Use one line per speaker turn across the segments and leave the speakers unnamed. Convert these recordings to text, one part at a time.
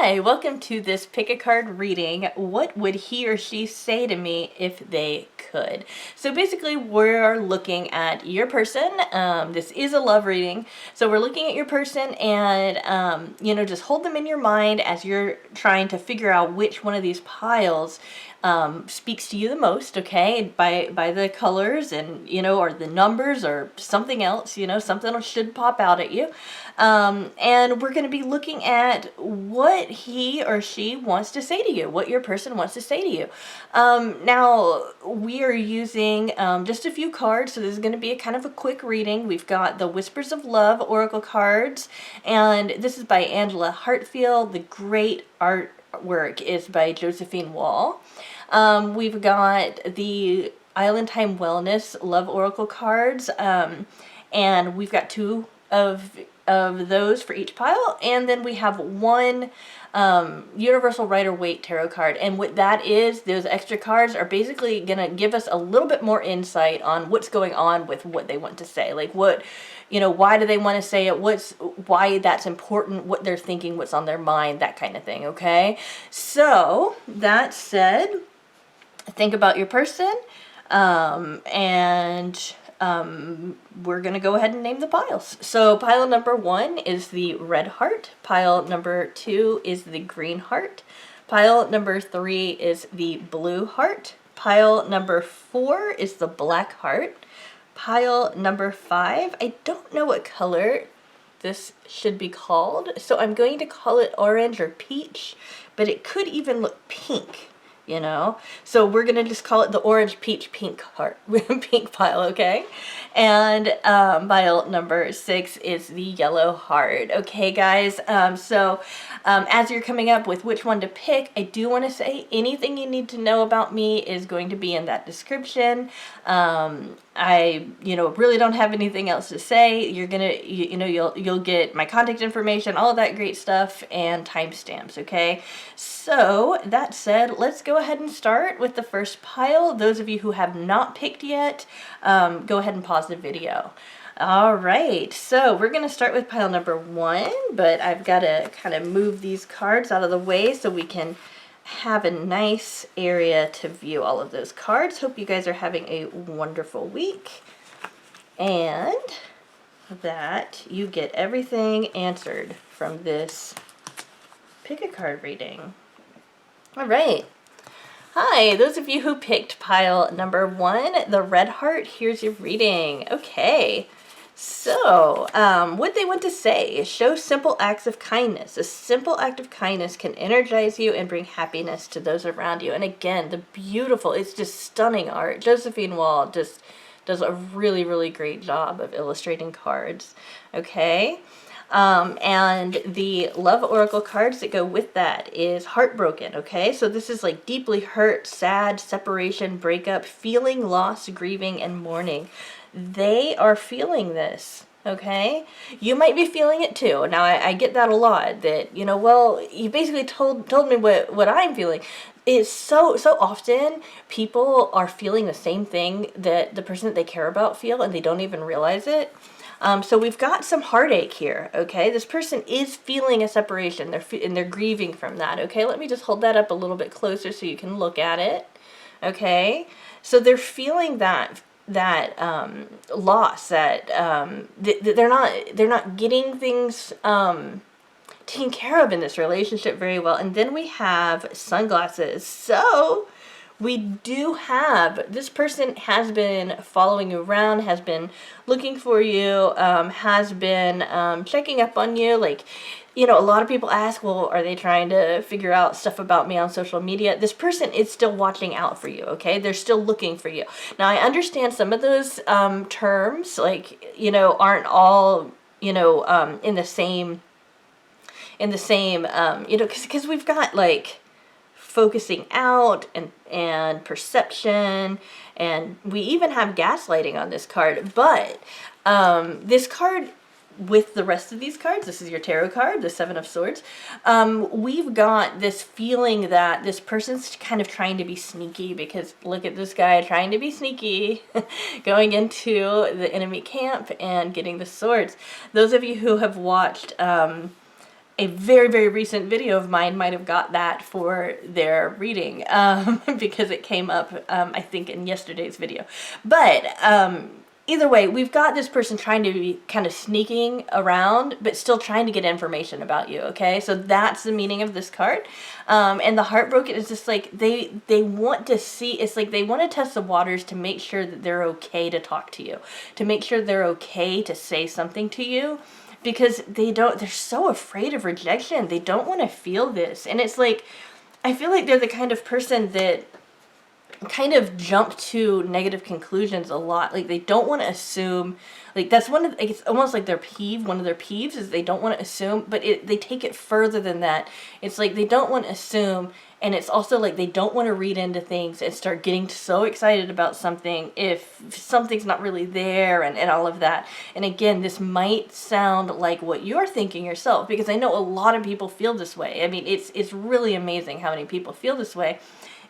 Hi, welcome to this pick a card reading. What would he or she say to me if they could? So basically we're looking at your person. This is a love reading. So we're looking at your person and, just hold them in your mind as you're trying to figure out which one of these piles speaks to you the most, okay, by the colors and, or the numbers or something else, something should pop out at you. And we're going to be looking at what he or she wants to say to you, what your person wants to say to you. Now, we are using just a few cards, so this is going to be a kind of a quick reading. We've got the Whispers of Love Oracle cards, and this is by Angela Hartfield. The great artwork is by Josephine Wall. We've got the Island Time Wellness Love Oracle cards, and we've got two of those for each pile, and then we have one Universal Rider-Waite tarot card. And what that is, those extra cards are basically gonna give us a little bit more insight on what's going on with what they want to say, like what, why do they want to say it, why that's important, what they're thinking, what's on their mind, that kind of thing. Okay, so that said, think about your person, and we're going to go ahead and name the piles. So pile number 1 is the red heart. Pile number 2 is the green heart. Pile number 3 is the blue heart. Pile number 4 is the black heart. Pile number 5, I don't know what color this should be called, so I'm going to call it orange or peach, but it could even look pink. So we're gonna just call it the orange, peach, pink heart, pink pile, okay? And pile number 6 is the yellow heart. Okay, guys. As you're coming up with which one to pick, I do want to say anything you need to know about me is going to be in that description. I really don't have anything else to say. You're gonna, you'll get my contact information, all of that great stuff, and timestamps. Okay. So that said, let's go ahead and start with the first pile. Those of you who have not picked yet, go ahead and pause the video. All right, so we're going to start with pile number 1, but I've got to kind of move these cards out of the way so we can have a nice area to view all of those cards. Hope you guys are having a wonderful week and that you get everything answered from this pick a card reading. All right. Hi, those of you who picked pile number 1, the red heart, here's your reading. Okay. So, what they want to say is show simple acts of kindness. A simple act of kindness can energize you and bring happiness to those around you. And again, the beautiful, it's just stunning art. Josephine Wall just does a really, really great job of illustrating cards. Okay. And the love oracle cards that go with that is heartbroken. Okay, so this is like deeply hurt, sad, separation, breakup, feeling loss, grieving, and mourning. They are feeling this. Okay, you might be feeling it too. Now I get that a lot, that well, you basically told me what I'm feeling. It's so often people are feeling the same thing that the person that they care about feel, and they don't even realize it. So we've got some heartache here, okay? This person is feeling a separation, and they're grieving from that, okay? Let me just hold that up a little bit closer so you can look at it, okay? So they're feeling that loss, that they're not getting things taken care of in this relationship very well. And then we have sunglasses. So we do have, this person has been following you around, has been looking for you, has been checking up on you. Like, a lot of people ask, well, are they trying to figure out stuff about me on social media? This person is still watching out for you, okay? They're still looking for you. Now, I understand some of those terms, like, aren't all, in the same, because we've got, like, focusing out and perception, and we even have gaslighting on this card. But this card, with the rest of these cards, this is your tarot card, the 7 of Swords, we've got this feeling that this person's kind of trying to be sneaky, because look at this guy trying to be sneaky, going into the enemy camp and getting the swords. Those of you who have watched a very, very recent video of mine might have got that for their reading, because it came up, I think, in yesterday's video. But either way, we've got this person trying to be kind of sneaking around, but still trying to get information about you, okay? So that's the meaning of this card. And the heartbroken is just like, they want to see, it's like they want to test the waters to make sure that they're okay to talk to you, to make sure they're okay to say something to you, because they're so afraid of rejection. They don't want to feel this. And it's like, I feel like they're the kind of person that kind of jump to negative conclusions a lot. Like, they don't want to assume, like, that's one of, it's almost like one of their peeves is they don't want to assume, but they take it further than that. It's like they don't want to assume, and it's also like they don't want to read into things and start getting so excited about something if something's not really there, and all of that. And again, this might sound like what you're thinking yourself, because I know a lot of people feel this way. I mean, it's really amazing how many people feel this way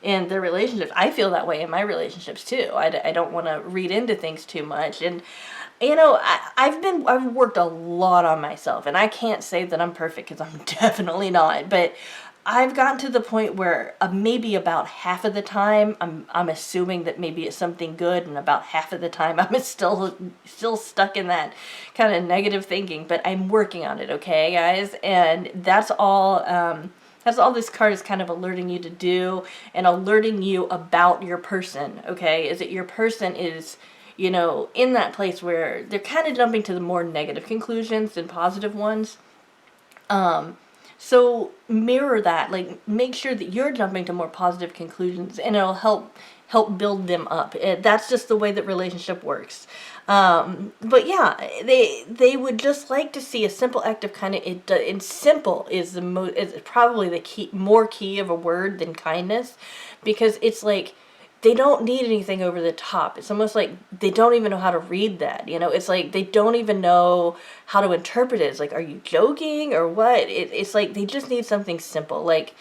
in their relationships. I feel that way in my relationships too. I don't want to read into things too much. And you know, I've worked a lot on myself, and I can't say that I'm perfect, because I'm definitely not, but I've gotten to the point where maybe about half of the time I'm assuming that maybe it's something good, and about half of the time I'm still stuck in that kind of negative thinking. But I'm working on it, okay, guys? And that's all. That's all this card is kind of alerting you to do, and alerting you about your person, okay? Is that your person is, you know, in that place where they're kind of jumping to the more negative conclusions than positive ones. So mirror that, like, make sure that you're jumping to more positive conclusions, and it'll help build them up. That's just the way that relationship works. But yeah, they would just like to see a simple act of kindness. And simple is is probably the key of a word than kindness, because it's like, they don't need anything over the top. It's almost like they don't even know how to read that. You know, it's like they don't even know how to interpret it. It's like, are you joking or what? It's like they just need something simple. Like,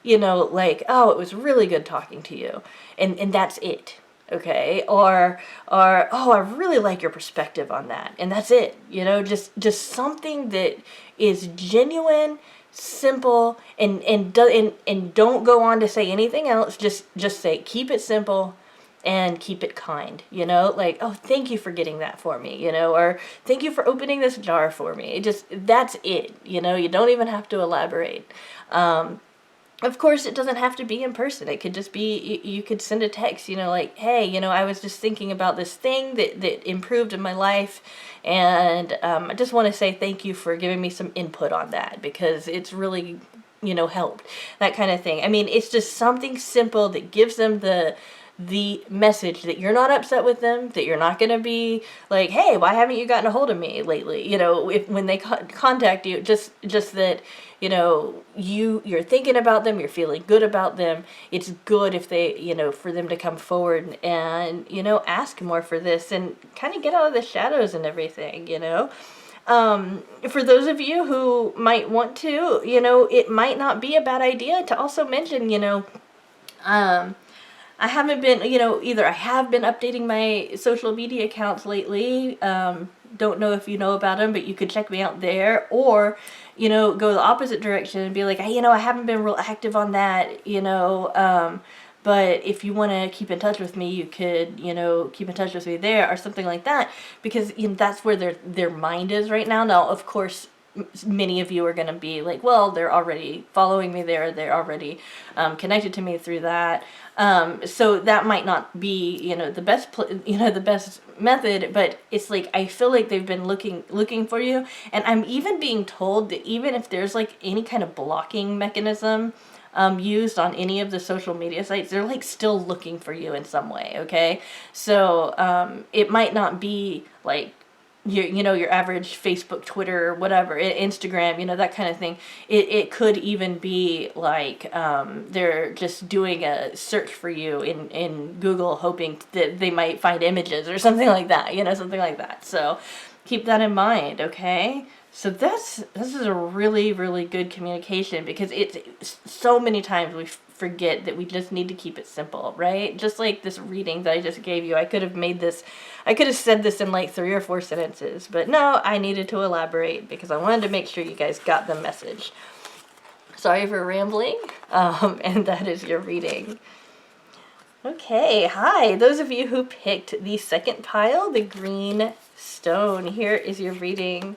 you know, like, oh, it was really good talking to you. And that's it. Okay. Or, oh, I really like your perspective on that. And that's it. You know, just something that is genuine, simple, and don't go on to say anything else. Just say, keep it simple and keep it kind, you know, like, oh, thank you for getting that for me, you know, or thank you for opening this jar for me. That's it, you know, you don't even have to elaborate. Of course, it doesn't have to be in person. It could just be, you could send a text, you know, like, hey, you know, I was just thinking about this thing that improved in my life, and I just want to say thank you for giving me some input on that, because it's really, you know, helped. That kind of thing. I mean, it's just something simple that gives them the message that you're not upset with them, that you're not going to be like, hey, why haven't you gotten a hold of me lately? You know, when they contact you, just that, you know, you're thinking about them, you're feeling good about them. It's good if they, you know, for them to come forward and, you know, ask more for this and kind of get out of the shadows and everything, you know. For those of you who might want to, you know, it might not be a bad idea to also mention, you know, I haven't been, you know, either I have been updating my social media accounts lately. Don't know if you know about them, but you could check me out there, or, you know, go the opposite direction and be like, hey, you know, I haven't been real active on that, you know, but if you want to keep in touch with me, you could, you know, keep in touch with me there, or something like that, because, you know, that's where their mind is right now. Now, of course, many of you are going to be like, well, they're already following me there, they're already connected to me through that, so that might not be, you know, the best the best method, but it's like, I feel like they've been looking for you. And I'm even being told that even if there's like any kind of blocking mechanism used on any of the social media sites, they're like still looking for you in some way. Okay, so it might not be like your average Facebook, Twitter, whatever, Instagram, you know, that kind of thing. It could even be like they're just doing a search for you in Google, hoping that they might find images or something like that, you know, something like that. So keep that in mind, okay? So this is a really, really good communication, because it's so many times we forget that we just need to keep it simple, right? Just like this reading that I just gave you, I could have said this in like 3 or 4 sentences, but no, I needed to elaborate because I wanted to make sure you guys got the message. Sorry for rambling, and that is your reading. Okay, hi, those of you who picked the second pile, the green stone, here is your reading.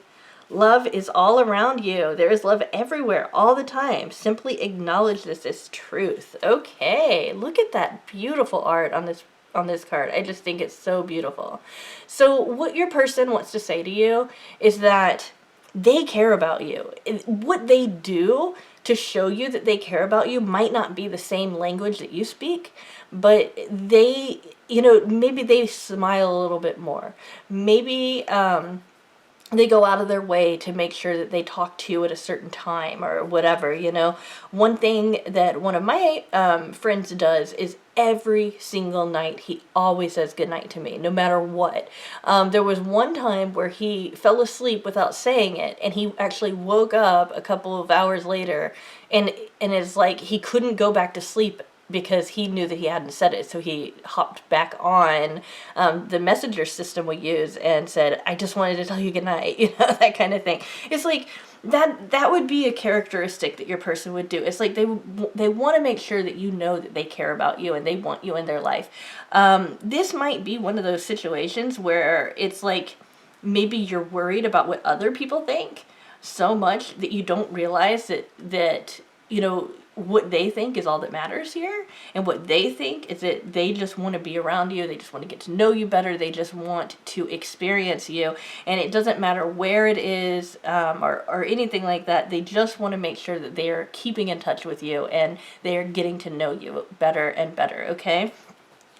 Love is all around you. There is love everywhere, all the time. Simply acknowledge this as truth. Okay, look at that beautiful art on this card. I just think it's so beautiful. So what your person wants to say to you is that they care about you. What they do to show you that they care about you might not be the same language that you speak, but they, maybe they smile a little bit more. Maybe they go out of their way to make sure that they talk to you at a certain time or whatever, One thing that one of my friends does is every single night he always says goodnight to me, no matter what. There was one time where he fell asleep without saying it, and he actually woke up a couple of hours later, and it's like he couldn't go back to sleep because he knew that he hadn't said it. So he hopped back on the messenger system we use and said, I just wanted to tell you goodnight, that kind of thing. It's like that would be a characteristic that your person would do. It's like they want to make sure that you know that they care about you and they want you in their life. This might be one of those situations where it's like maybe you're worried about what other people think so much that you don't realize that what they think is all that matters here, and what they think is that they just want to be around you, they just want to get to know you better, they just want to experience you, and it doesn't matter where it is or anything like that. They just want to make sure that they are keeping in touch with you and they are getting to know you better and better, okay?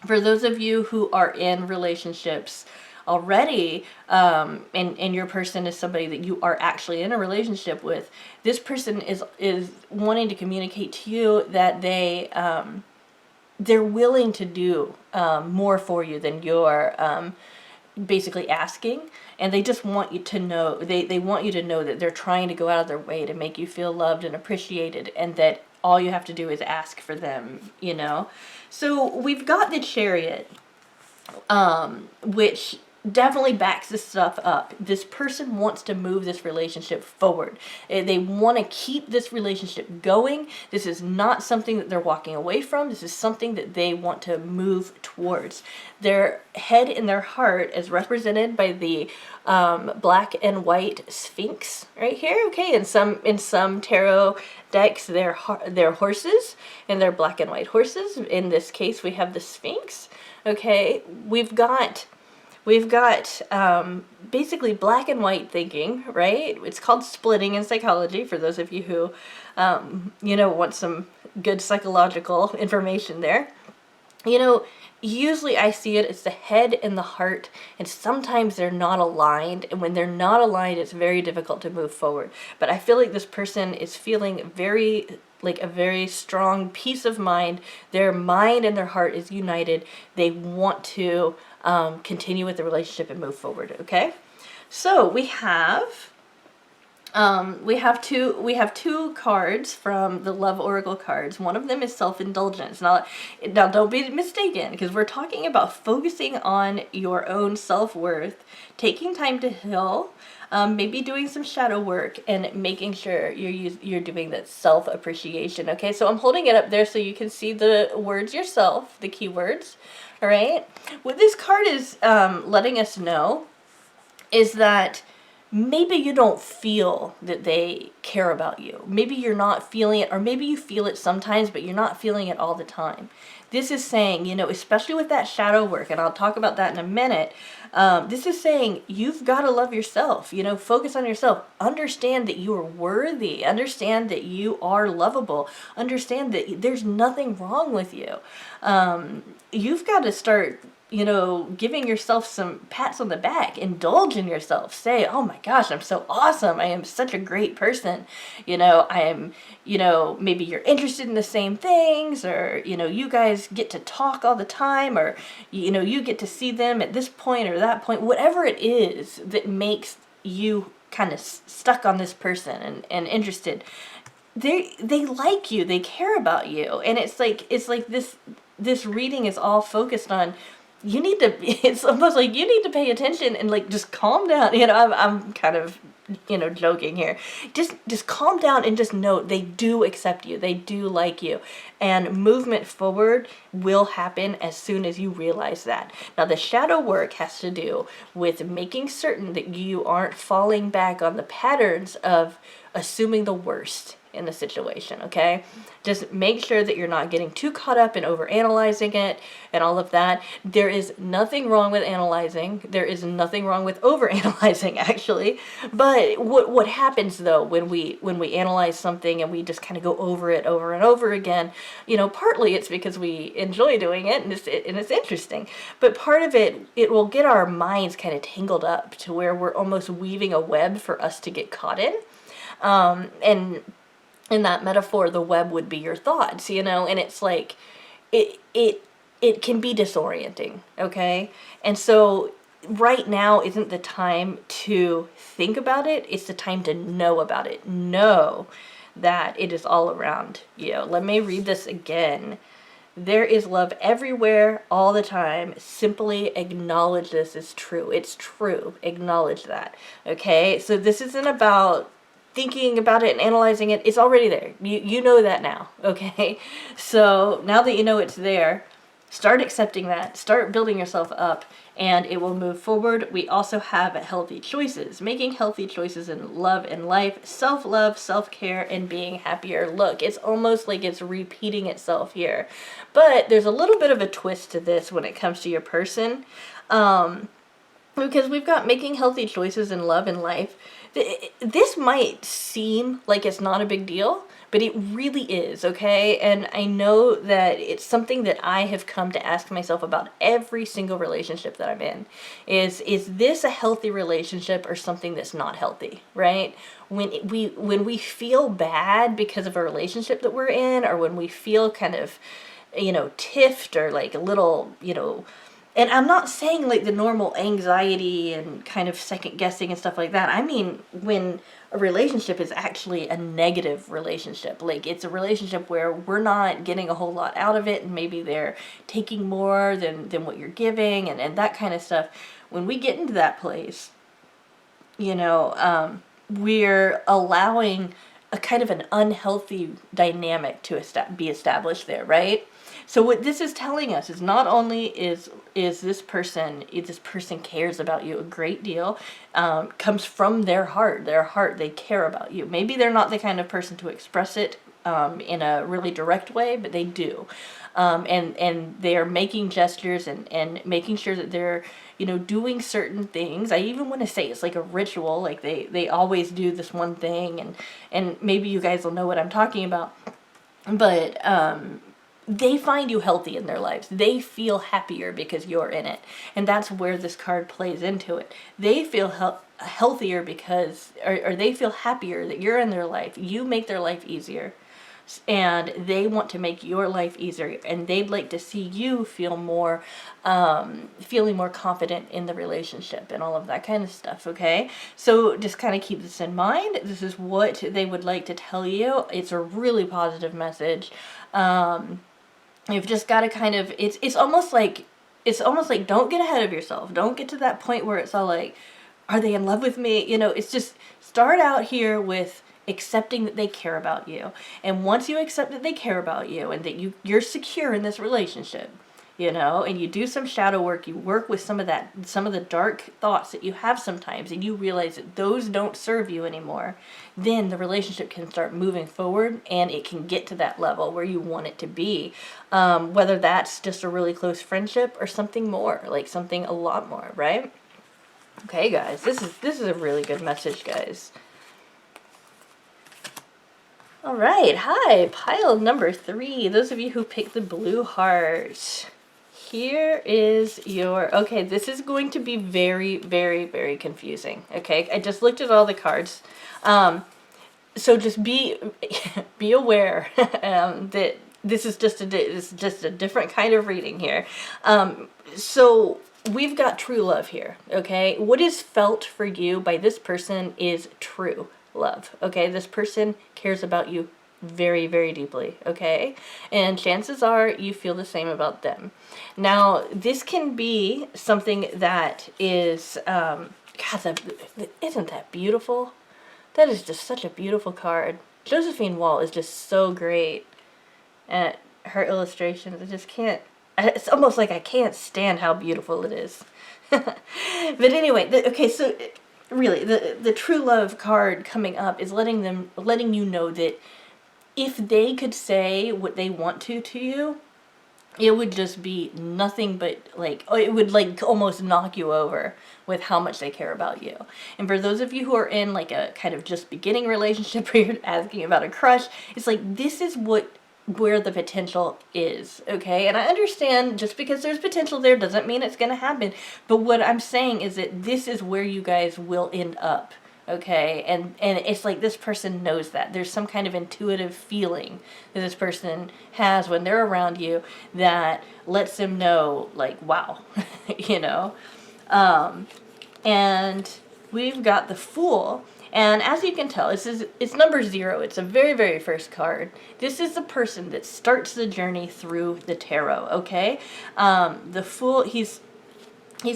For those of you who are in relationships already, and your person is somebody that you are actually in a relationship with, this person is wanting to communicate to you that they're willing to do more for you than you're basically asking, and they just want you to know, they want you to know that they're trying to go out of their way to make you feel loved and appreciated, and that all you have to do is ask for them, So we've got the Chariot, which definitely backs this stuff up. This person wants to move this relationship forward. They want to keep this relationship going. This is not something that they're walking away from. This is something that they want to move towards. Their head and their heart is represented by the black and white Sphinx right here. Okay, in some tarot decks, they're horses, and they're black and white horses. In this case, we have the Sphinx. Okay, we've got basically black and white thinking, right? It's called splitting in psychology, for those of you who, want some good psychological information there. Usually I see it as the head and the heart, and sometimes they're not aligned, and when they're not aligned, it's very difficult to move forward. But I feel like this person is feeling a very strong peace of mind. Their mind and their heart is united. They want to continue with the relationship and move forward. Okay, so we have two cards from the Love Oracle cards. One of them is self-indulgence. Now don't be mistaken, because we're talking about focusing on your own self-worth, taking time to heal, maybe doing some shadow work, and making sure you're doing that self-appreciation. Okay, so I'm holding it up there so you can see the words yourself, the keywords. All right, what this card is letting us know is that maybe you don't feel that they care about you. Maybe you're not feeling it, or maybe you feel it sometimes, but you're not feeling it all the time. This is saying, especially with that shadow work, and I'll talk about that in a minute, this is saying you've got to love yourself, focus on yourself, understand that you are worthy, understand that you are lovable, understand that there's nothing wrong with you. You've got to start giving yourself some pats on the back, indulge in yourself, say, oh my gosh, I'm so awesome, I am such a great person, I am, maybe you're interested in the same things, or, you guys get to talk all the time, or, you get to see them at this point or that point, whatever it is that makes you kind of stuck on this person and interested. they like you, they care about you, and it's like this reading is all focused on, you need to, it's almost like you need to pay attention and like just calm down. I'm kind of, joking here. Just calm down and just know they do accept you, they do like you, and movement forward will happen as soon as you realize that. Now the shadow work has to do with making certain that you aren't falling back on the patterns of assuming the worst in the situation, okay? Just make sure that you're not getting too caught up in overanalyzing it and all of that. There is nothing wrong with analyzing. There is nothing wrong with overanalyzing, actually. But what happens though when we analyze something and we just kind of go over it over and over again, partly it's because we enjoy doing it and it's interesting. But part of it will get our minds kind of tangled up to where we're almost weaving a web for us to get caught in. And in that metaphor, the web would be your thoughts, and it's like, it can be disorienting, okay? And so right now isn't the time to think about it, it's the time to know about it. Know that it is all around you. Let me read this again. There is love everywhere, all the time. Simply acknowledge this is true. It's true. Acknowledge that, okay? So this isn't about thinking about it and analyzing it. It's already there. You know that now, okay? So now that you know it's there, start accepting that, start building yourself up, and it will move forward. We also have healthy choices, making healthy choices in love and life, self-love, self-care, and being happier. Look, it's almost like it's repeating itself here, but there's a little bit of a twist to this when it comes to your person, because we've got making healthy choices in love and life. This might seem like it's not a big deal, but it really is, okay? And I know that it's something that I have come to ask myself about every single relationship that I'm in. Is this a healthy relationship or something that's not healthy, right? When we feel bad because of a relationship that we're in, or when we feel kind of, tiffed or like a little, and I'm not saying like the normal anxiety and kind of second guessing and stuff like that. I mean, when a relationship is actually a negative relationship, like it's a relationship where we're not getting a whole lot out of it, and maybe they're taking more than what you're giving, and that kind of stuff. When we get into that place, we're allowing a kind of an unhealthy dynamic to be established there, right? So what this is telling us is not only is this person cares about you a great deal, comes from their heart, they care about you. Maybe they're not the kind of person to express it in a really direct way, but they do. And they are making gestures and making sure that they're, doing certain things. I even want to say it's like a ritual, like they always do this one thing, and maybe you guys will know what I'm talking about. But they find you healthy in their lives. They feel happier because you're in it. And that's where this card plays into it. They feel healthier because, or they feel happier that you're in their life. You make their life easier. And they want to make your life easier. And they'd like to see you feel more, feeling more confident in the relationship and all of that kind of stuff, okay? So just kind of keep this in mind. This is what they would like to tell you. It's a really positive message. You've just got to kind of, it's almost like don't get ahead of yourself. Don't get to that point where it's all like, are they in love with me? It's just start out here with accepting that they care about you. And once you accept that they care about you and that you're secure in this relationship, and you do some shadow work, you work with some of the dark thoughts that you have sometimes, and you realize that those don't serve you anymore, then the relationship can start moving forward and it can get to that level where you want it to be. Whether that's just a really close friendship or something more, like something a lot more, right? Okay, guys, this is a really good message, guys. All right, hi, pile number 3. Those of you who picked the blue heart. Here is your, okay, this is going to be very, very, very confusing, okay? I just looked at all the cards. So just be aware that this is just a different kind of reading here. So we've got true love here, okay? What is felt for you by this person is true love, okay? This person cares about you very, very deeply, okay? And chances are you feel the same about them. Now, this can be something that is, isn't that beautiful? That is just such a beautiful card. Josephine Wall is just so great at her illustrations. I just can't, it's almost like I can't stand how beautiful it is. But anyway, okay, so really, the true love card coming up is letting you know that if they could say what they want to you, it would just be nothing but, like, it would, like, almost knock you over with how much they care about you. And for those of you who are in, like, a kind of just beginning relationship where you're asking about a crush, it's like, this is where the potential is, okay? And I understand just because there's potential there doesn't mean it's going to happen. But what I'm saying is that this is where you guys will end up, okay? And it's like this person knows that. There's some kind of intuitive feeling that this person has when they're around you that lets them know, like, wow, you know? And we've got the Fool. And as you can tell, it's number 0. It's a very, very first card. This is the person that starts the journey through the tarot, okay? The Fool, he's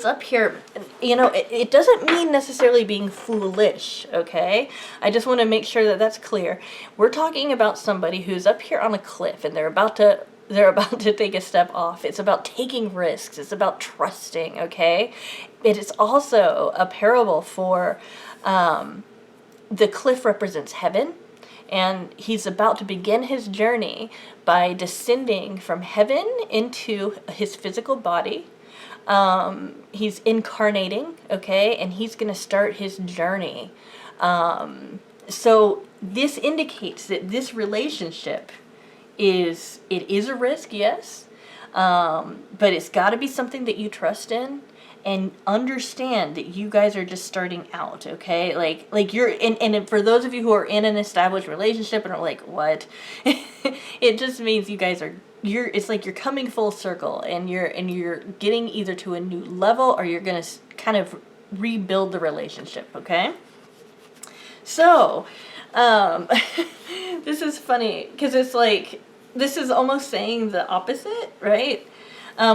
up here, you know, it doesn't mean necessarily being foolish, okay? I just want to make sure that that's clear. We're talking about somebody who's up here on a cliff and they're about to take a step off. It's about taking risks. It's about trusting, okay? It is also a parable for, the cliff represents heaven, and he's about to begin his journey by descending from heaven into his physical body. He's incarnating, okay, and he's going to start his journey. So this indicates that this relationship is a risk, yes, but it's got to be something that you trust in. And understand that you guys are just starting out, okay? Like you're and for those of you who are in an established relationship and are like, what? It just means you guys are it's like you're coming full circle and you're getting either to a new level or you're gonna kind of rebuild the relationship, okay? So, this is funny because it's like this is almost saying the opposite, right?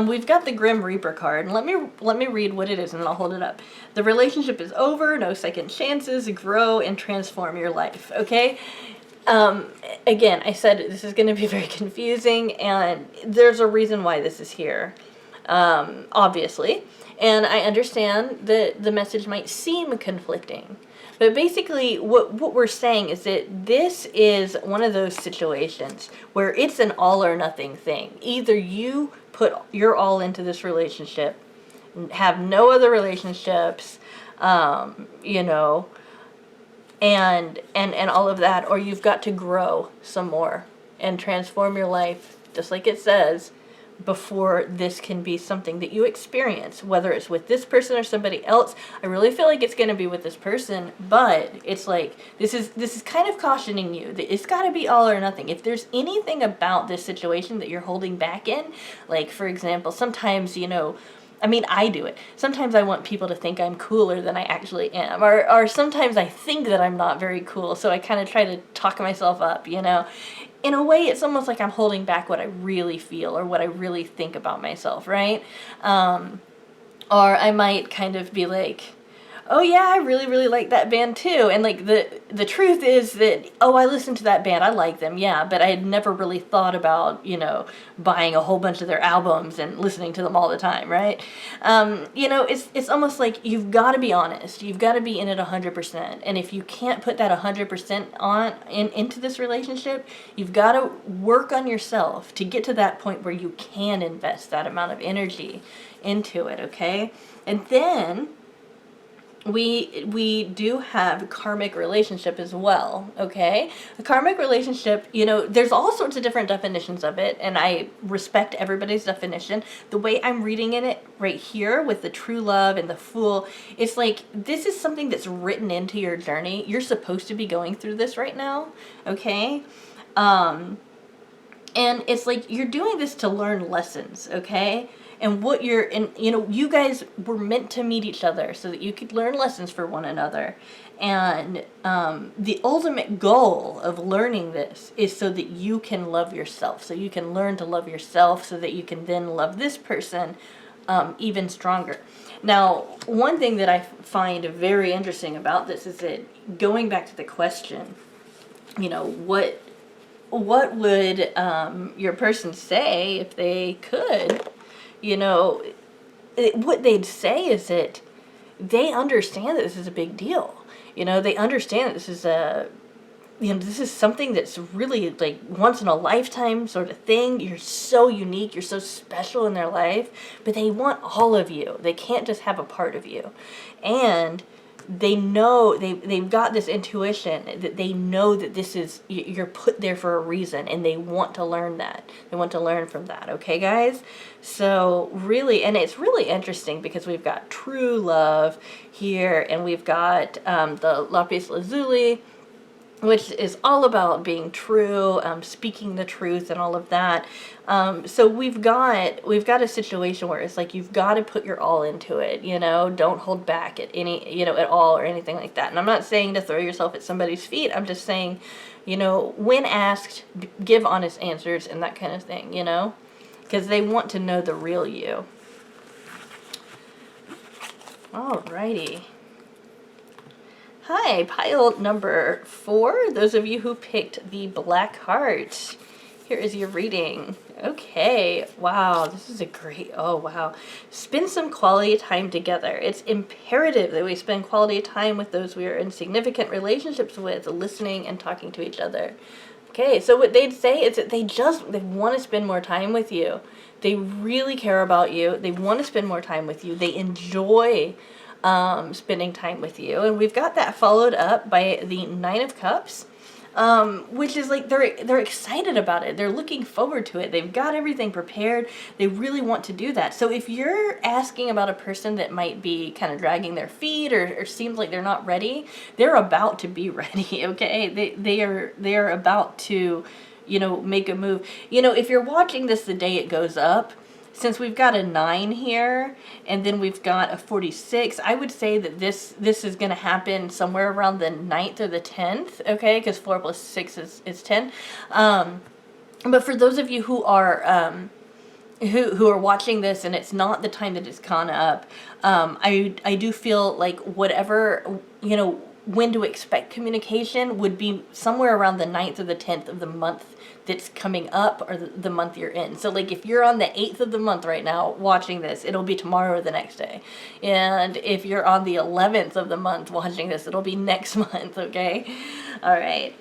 We've got the Grim Reaper card, and let me read what it is, and I'll hold it up. The relationship is over, no second chances, grow and transform your life, okay? Again, I said this is going to be very confusing, and there's a reason why this is here, obviously. And I understand that the message might seem conflicting. But basically, what we're saying is that this is one of those situations where it's an all or nothing thing. Either you put your all into this relationship, have no other relationships, you know, and all of that, or you've got to grow some more and transform your life, just like it says, before this can be something that you experience, whether it's with this person or somebody else. I really feel like it's going to be with this person, but it's like this is kind of cautioning you that it's got to be all or nothing. If there's anything about this situation that you're holding back in, like for example, sometimes, you know, I mean, I do it. Sometimes I want people to think I'm cooler than I actually am, or sometimes I think that I'm not very cool, so I kind of try to talk myself up, you know. In a way, it's almost like I'm holding back what I really feel or what I really think about myself, right? Or I might kind of be like, oh yeah, I really, really like that band too. And like the truth is that, oh, I listened to that band, I like them, yeah, but I had never really thought about, you know, buying a whole bunch of their albums and listening to them all the time, right? You know, it's almost like you've got to be honest. You've got to be in it 100%. And if you can't put that 100% into this relationship, you've got to work on yourself to get to that point where you can invest that amount of energy into it, okay? And then we do have karmic relationship as well, okay? The karmic relationship, you know, there's all sorts of different definitions of it, and I respect everybody's definition. The way I'm reading in it right here with the true love and the Fool, it's like this is something that's written into your journey. You're supposed to be going through this right now, okay? And it's like you're doing this to learn lessons, okay? and what you're, and you guys were meant to meet each other so that you could learn lessons for one another. And the ultimate goal of learning this is so that you can love yourself, so you can learn to love yourself, so that you can then love this person even stronger. Now, one thing that I find very interesting about this is that, going back to the question, what would your person say if they could? What they'd say is that they understand that this is a big deal. They understand that this is this is something that's really like once in a lifetime sort of thing. You're so unique, you're so special in their life, but they want all of you. They can't just have a part of you. And they know, they've got this intuition that they know that this is, you're put there for a reason, and they want to learn that. They want to learn from that. Okay, guys? So really, and it's really interesting because we've got true love here, and we've got the lapis lazuli, which is all about being true, speaking the truth, and all of that. So we've got a situation where it's like you've got to put your all into it. Don't hold back at any, at all or anything like that. And I'm not saying to throw yourself at somebody's feet. I'm just saying, when asked, give honest answers and that kind of thing. Because they want to know the real you. Alrighty. Hi, pile number 4. Those of you who picked the Black Heart. Here is your reading. Okay, wow, this is a great, oh wow. Spend some quality time together. It's imperative that we spend quality time with those we are in significant relationships with, listening and talking to each other. Okay, so what they'd say is that they want to spend more time with you. They really care about you. They want to spend more time with you. They enjoy spending time with you. And we've got that followed up by the 9 of Cups, which is like they're excited about it. They're looking forward to it. They've got everything prepared. They really want to do that. So if you're asking about a person that might be kind of dragging their feet or seems like they're not ready, they're about to be ready, okay? They are about to, make a move. If you're watching this the day it goes up, since we've got a 9 here, and then we've got a 46, I would say that this is going to happen somewhere around the 9th or the 10th, okay? Because 4 plus 6 is 10. But for those of you who are who are watching this and it's not the time that it's gone up, I do feel like whatever, when to expect communication would be somewhere around the 9th or the 10th of the month that's coming up, or the month you're in. So like if you're on the 8th of the month right now watching this, it'll be tomorrow or the next day. And if you're on the 11th of the month watching this, it'll be next month, okay? All right.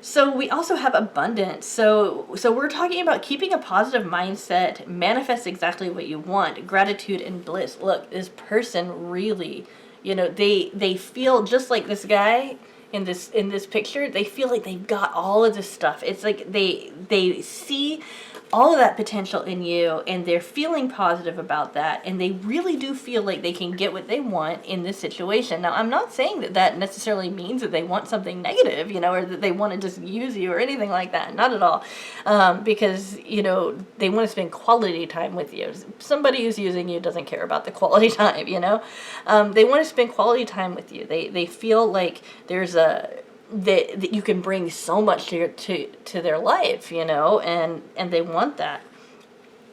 So we also have abundance. So we're talking about keeping a positive mindset, manifest exactly what you want, gratitude and bliss. Look, this person really, they feel just like this guy in this picture. They feel like they've got all of this stuff. It's like they see all of that potential in you, and they're feeling positive about that, and they really do feel like they can get what they want in this situation. Now, I'm not saying that necessarily means that they want something negative, or that they want to just use you or anything like that. Not at all. Because, they want to spend quality time with you. Somebody who's using you doesn't care about the quality time, They want to spend quality time with you. They feel like there's that you can bring so much to their life, and they want that.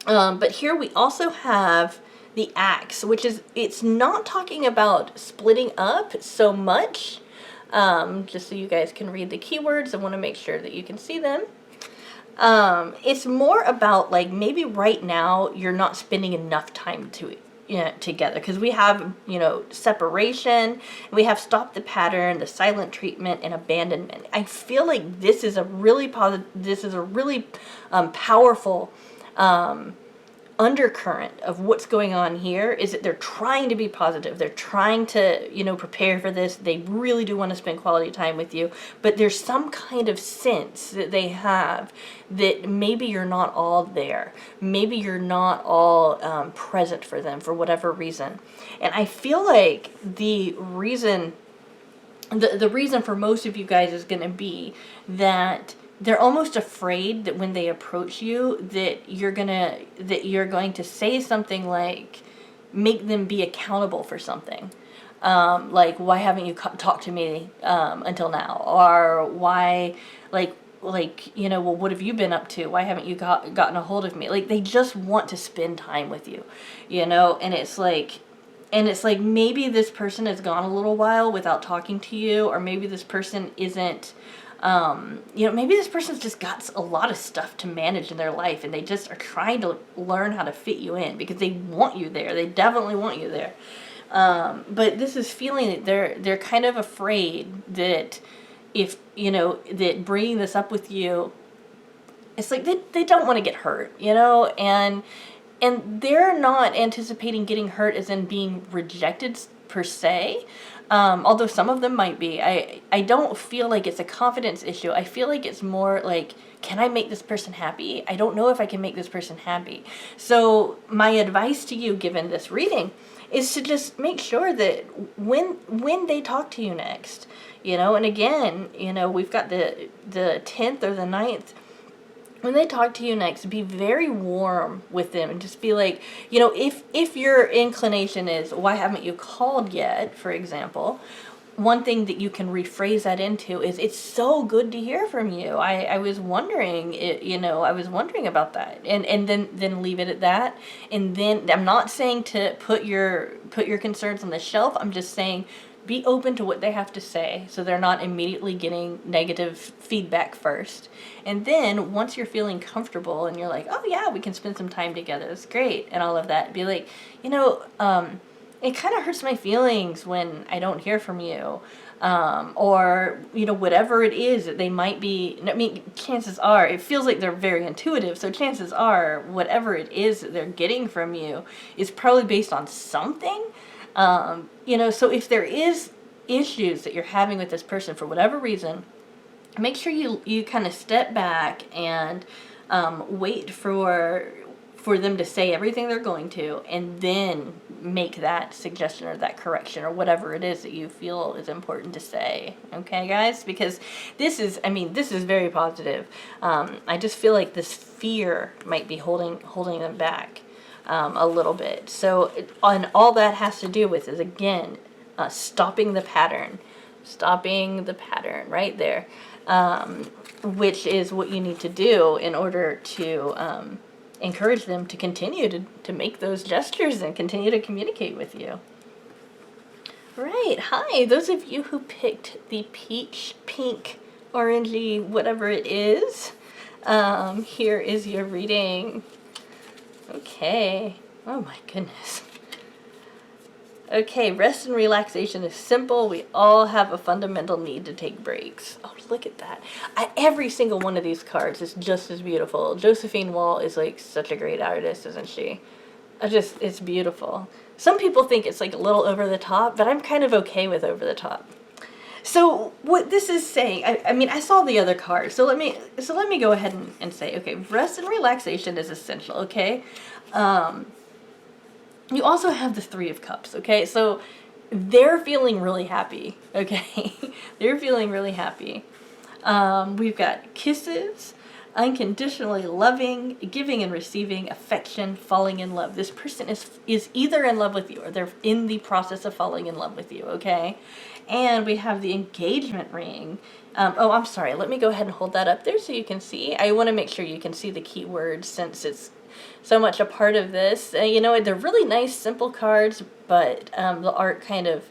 But here we also have the Axe, which is, it's not talking about splitting up so much. Just so you guys can read the keywords, I want to make sure that you can see them. It's more about like maybe right now you're not spending enough time together, because we have separation, we have stop the pattern, the silent treatment, and abandonment. I feel like this is a really powerful undercurrent of what's going on here, is that they're trying to be positive. They're trying to, prepare for this. They really do want to spend quality time with you, but there's some kind of sense that they have that maybe you're not all there. Maybe you're not all present for them for whatever reason. And I feel like the reason for most of you guys is going to be that they're almost afraid that when they approach you that you're going to say something like, make them be accountable for something. Like, why haven't you talked to me until now? Or why, well, what have you been up to? Why haven't you gotten a hold of me? Like, they just want to spend time with you, and it's like maybe this person has gone a little while without talking to you, or maybe this person isn't, maybe this person's just got a lot of stuff to manage in their life, and they just are trying to learn how to fit you in because they want you there. They definitely want you there. But this is feeling that they're kind of afraid that that bringing this up with you, it's like they don't want to get hurt, and they're not anticipating getting hurt as in being rejected per se. Although some of them might be. I don't feel like it's a confidence issue. I feel like it's more like, can I make this person happy? I don't know if I can make this person happy. So my advice to you, given this reading, is to just make sure that when they talk to you next, and again, we've got the 10th or the 9th, when they talk to you next, be very warm with them and just be like, if your inclination is, why haven't you called yet, for example, one thing that you can rephrase that into is, it's so good to hear from you. I was wondering, I was wondering about that. And then leave it at that. And then I'm not saying to put your concerns on the shelf. I'm just saying, be open to what they have to say so they're not immediately getting negative feedback first. And then once you're feeling comfortable and you're like, oh yeah, we can spend some time together, it's great, and all of that, be like, it kind of hurts my feelings when I don't hear from you. Or, whatever it is that they might be, chances are, it feels like they're very intuitive, so chances are, whatever it is that they're getting from you is probably based on something. So if there is issues that you're having with this person for whatever reason, make sure you kind of step back and wait for them to say everything they're going to, and then make that suggestion or that correction or whatever it is that you feel is important to say. Okay, guys? Because this is very positive. I just feel like this fear might be holding them back a little bit. So and all that has to do with is, again, stopping the pattern right there, which is what you need to do in order to encourage them to continue to make those gestures and continue to communicate with you. Right. Hi, those of you who picked the peach, pink, orangey, whatever it is, here is your reading. Okay. Oh my goodness. Okay, rest and relaxation is simple. We all have a fundamental need to take breaks. Oh, look at that. Every single one of these cards is just as beautiful. Josephine Wall is like such a great artist, isn't she? It's beautiful. Some people think it's like a little over the top, but I'm kind of okay with over the top. So what this is saying, I saw the other cards, so let me go ahead and say, okay, rest and relaxation is essential, okay? You also have the 3 of Cups, okay? So they're feeling really happy, okay? They're feeling really happy. We've got kisses, unconditionally loving, giving and receiving, affection, falling in love. This person is either in love with you or they're in the process of falling in love with you, okay? And we have the engagement ring. I'm sorry. Let me go ahead and hold that up there so you can see. I want to make sure you can see the keywords since it's so much a part of this. They're really nice, simple cards, but the art kind of,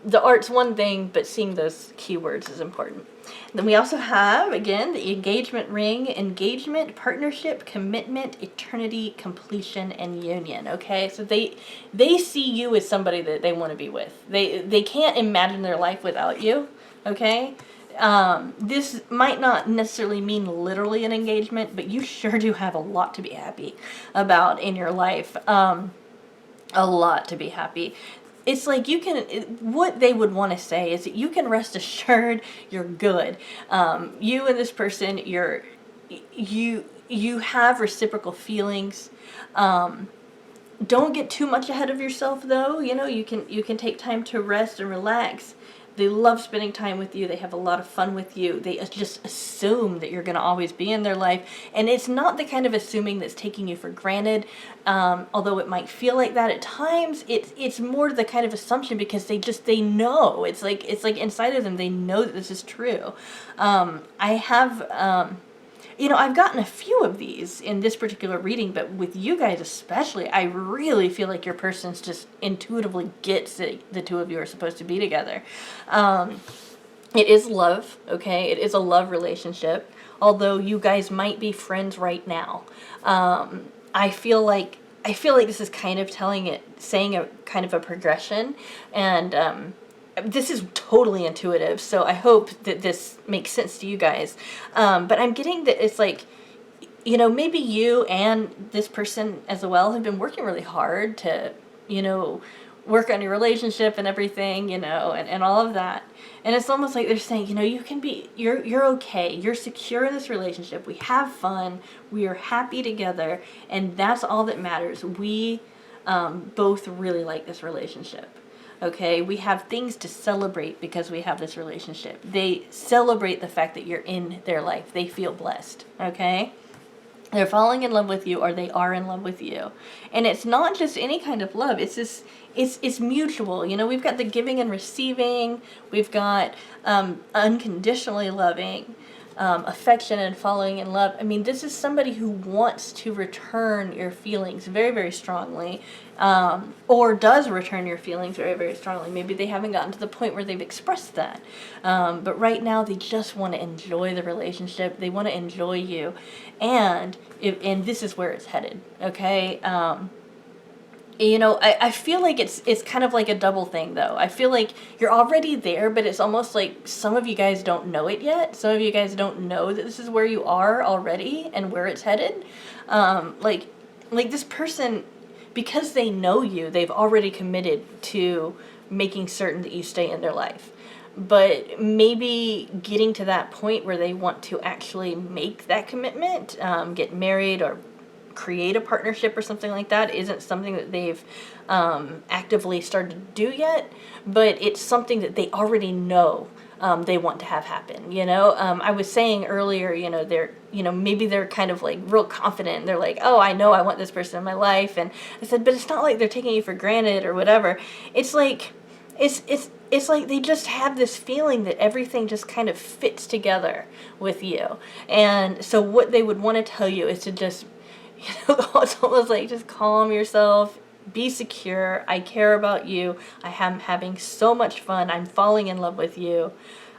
the art's one thing, but seeing those keywords is important. Then we also have, again, the engagement ring: engagement, partnership, commitment, eternity, completion, and union. Okay, so they see you as somebody that they want to be with. They can't imagine their life without you. Okay, this might not necessarily mean literally an engagement, but you sure do have a lot to be happy about in your life. A lot to be happy. It's like what they would want to say is that you can rest assured you're good. You and this person, you have reciprocal feelings. Don't get too much ahead of yourself, though. You can take time to rest and relax. They love spending time with you. They have a lot of fun with you. They just assume that you're going to always be in their life. And it's not the kind of assuming that's taking you for granted. Although it might feel like that at times, it's more the kind of assumption because they know. It's like inside of them, they know that this is true. I have, I've gotten a few of these in this particular reading, but with you guys especially, I really feel like your person's just intuitively gets that the two of you are supposed to be together. It is love, okay? It is a love relationship, although you guys might be friends right now. I feel like this is kind of saying a kind of a progression, and this is totally intuitive, so I hope that this makes sense to you guys. But I'm getting that it's like, maybe you and this person as well have been working really hard to, work on your relationship and everything, and all of that. And it's almost like they're saying, you're okay. You're secure in this relationship. We have fun. We are happy together. And that's all that matters. We both really like this relationship. Okay, we have things to celebrate because we have this relationship. They celebrate the fact that you're in their life. They feel blessed, okay? They're falling in love with you, or they are in love with you. And it's not just any kind of love. It's just, it's mutual. We've got the giving and receiving. We've got unconditionally loving, affection and falling in love. I mean, this is somebody who wants to return your feelings very, very strongly, or does return your feelings very, very strongly. Maybe they haven't gotten to the point where they've expressed that. But right now they just want to enjoy the relationship. They want to enjoy you. And this is where it's headed. Okay. I feel like it's kind of like a double thing, though. I feel like you're already there, but it's almost like some of you guys don't know it yet. Some of you guys don't know that this is where you are already and where it's headed. Like this person, because they know you, they've already committed to making certain that you stay in their life. But maybe getting to that point where they want to actually make that commitment, get married or create a partnership or something like that, isn't something that they've actively started to do yet, but it's something that they already know they want to have happen. I was saying earlier, they're maybe they're kind of like real confident. They're like, oh, I know I want this person in my life. And I said, but it's not like they're taking you for granted or whatever. It's like it's like they just have this feeling that everything just kind of fits together with you. And so what they would want to tell you is to just, it's almost like just calm yourself, be secure. I care about you. I am having so much fun. I'm falling in love with you.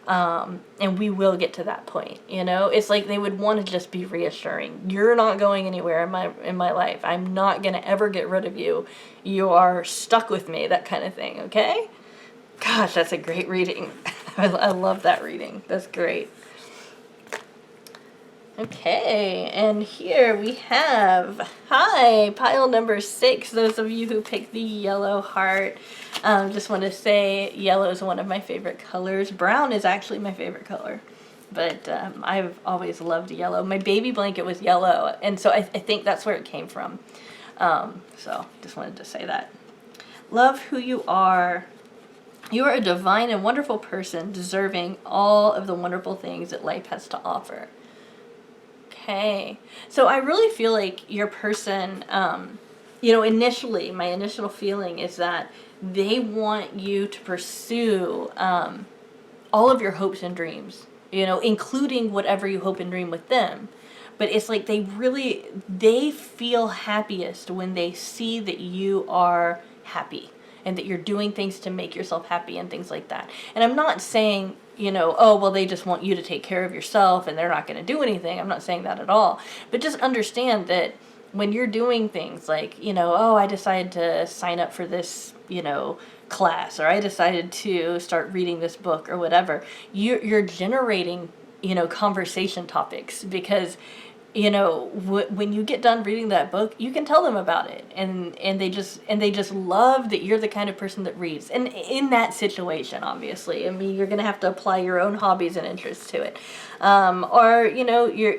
And we will get to that point. It's like they would want to just be reassuring. You're not going anywhere in my life. I'm not going to ever get rid of you. You are stuck with me, that kind of thing. Okay? Gosh, that's a great reading. I love that reading. That's great. Okay, and here we have, pile number 6, those of you who picked the yellow heart. Just want to say yellow is one of my favorite colors. Brown is actually my favorite color, but I've always loved yellow. My baby blanket was yellow, and so I think that's where it came from. So just wanted to say that. Love who you are. You are a divine and wonderful person, deserving all of the wonderful things that life has to offer. Okay, so I really feel like your person, initially, my initial feeling is that they want you to pursue all of your hopes and dreams, including whatever you hope and dream with them. But it's like they feel happiest when they see that you are happy and that you're doing things to make yourself happy and things like that. And I'm not saying, oh, well, they just want you to take care of yourself and they're not going to do anything. I'm not saying that at all. But just understand that when you're doing things like, oh, I decided to sign up for this, class, or I decided to start reading this book or whatever, you're generating, conversation topics, because you know, when you get done reading that book, you can tell them about it, and they just love that you're the kind of person that reads. And in that situation, obviously, I mean, you're gonna have to apply your own hobbies and interests to it, or you know, you're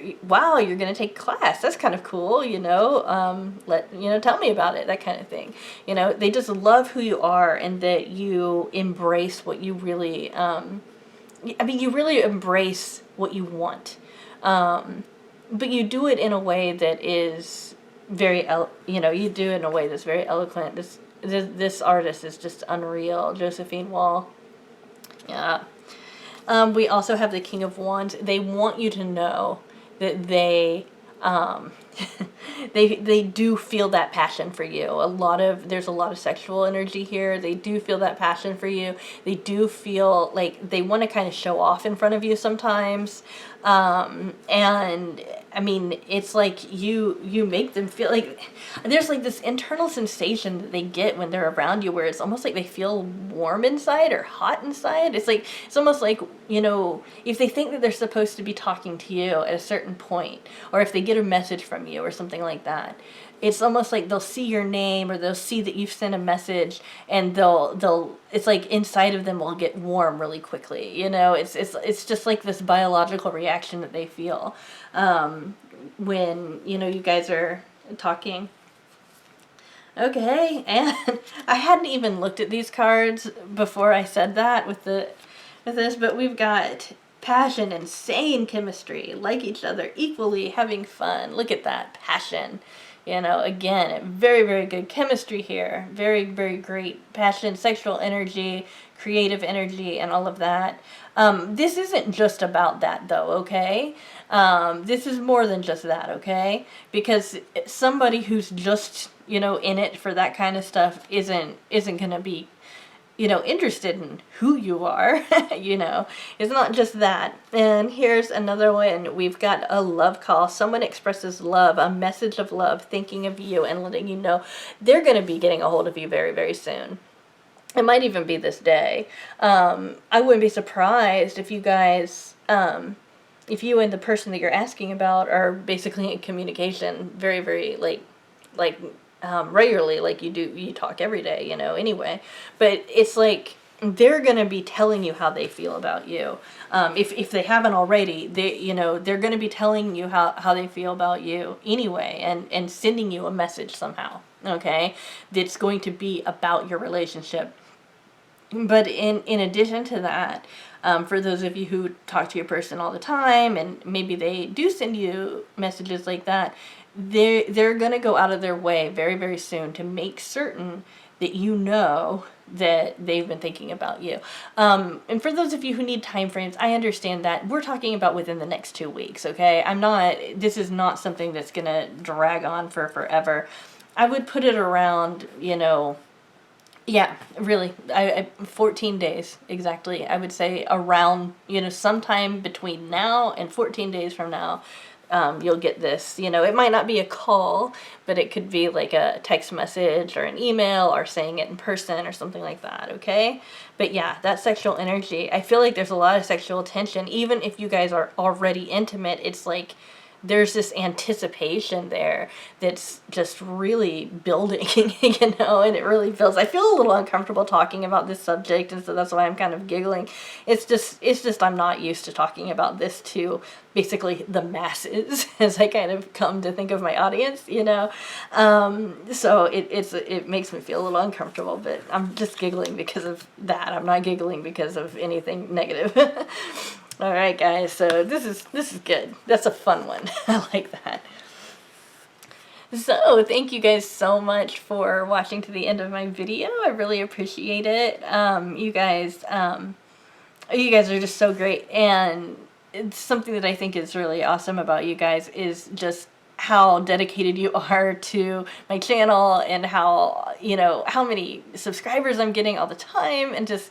gonna take a class. That's kind of cool, you know. Tell me about it, that kind of thing. You know, they just love who you are and that you embrace what you really. You really embrace what you want. But you do it in a way that is very, you do it in a way that's very eloquent. This artist is just unreal, Josephine Wall. Yeah. We also have the King of Wands. They want you to know that um, they do feel that passion for you. There's a lot of sexual energy here. They do feel that passion for you. They do feel like they want to kind of show off in front of you sometimes. And I mean, it's like you make them feel like there's like this internal sensation that they get when they're around you where it's almost like they feel warm inside or hot inside. It's almost like, you know, if they think that they're supposed to be talking to you at a certain point, or if they get a message from you or something like that, it's almost like they'll see your name or they'll see that you've sent a message, and it's like inside of them will get warm really quickly. You know, it's just like this biological reaction that they feel when, you know, you guys are talking. Okay, and I hadn't even looked at these cards before I said that with this, but we've got passion and sane chemistry, like each other equally, having fun. Look at that passion. You know, again, very, very good chemistry here. Very, very great passion, sexual energy, creative energy, and all of that. This isn't just about that, though, okay? This is more than just that, okay? Because somebody who's just, you know, in it for that kind of stuff isn't going to be, you know, interested in who you are. You know, it's not just that. And here's another one. We've got a love call. Someone expresses love, a message of love, thinking of you and letting you know they're going to be getting a hold of you very, very soon. It might even be this day. I wouldn't be surprised if you guys, if you and the person that you're asking about are basically in communication very, very, regularly, like you talk every day, you know, anyway. But it's like they're going to be telling you how they feel about you. If they haven't already, they're going to be telling you how they feel about you anyway, and sending you a message somehow, okay? That's going to be about your relationship. But in addition to that, for those of you who talk to your person all the time, and maybe they do send you messages like that, they're going to go out of their way very, very soon to make certain that you know that they've been thinking about you. And for those of you who need time frames, I understand that. We're talking about within the next 2 weeks, okay? This is not something that's going to drag on for forever. I would put it around, you know, yeah, really, 14 days, exactly. I would say around, you know, sometime between now and 14 days from now, you'll get this. You know, it might not be a call, but it could be like a text message or an email or saying it in person or something like that, okay? But yeah, that sexual energy, I feel like there's a lot of sexual tension. Even if you guys are already intimate, it's like there's this anticipation there that's just really building, you know, and it really feels, I feel a little uncomfortable talking about this subject, and so that's why I'm kind of giggling. It's just I'm not used to talking about this to basically the masses, as I kind of come to think of my audience, you know. So it makes me feel a little uncomfortable, but I'm just giggling because of that. I'm not giggling because of anything negative. All right, guys, so this is good. That's a fun one. I like that. So thank you guys so much for watching to the end of my video. I really appreciate it. You guys are just so great, and it's something that I think is really awesome about you guys is just how dedicated you are to my channel, and how, you know, how many subscribers I'm getting all the time, and just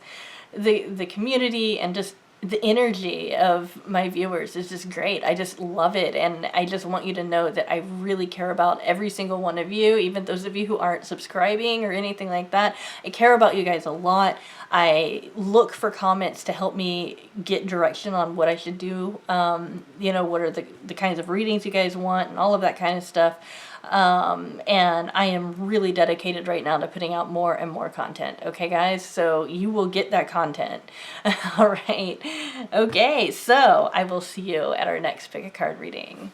the community, and just the energy of my viewers is just great. I just love it, and I just want you to know that I really care about every single one of you, even those of you who aren't subscribing or anything like that. I care about you guys a lot. I look for comments to help me get direction on what I should do. You know, what are the kinds of readings you guys want and all of that kind of stuff. And I am really dedicated right now to putting out more and more content. Okay, guys? So you will get that content. All right. Okay, so I will see you at our next pick a card reading.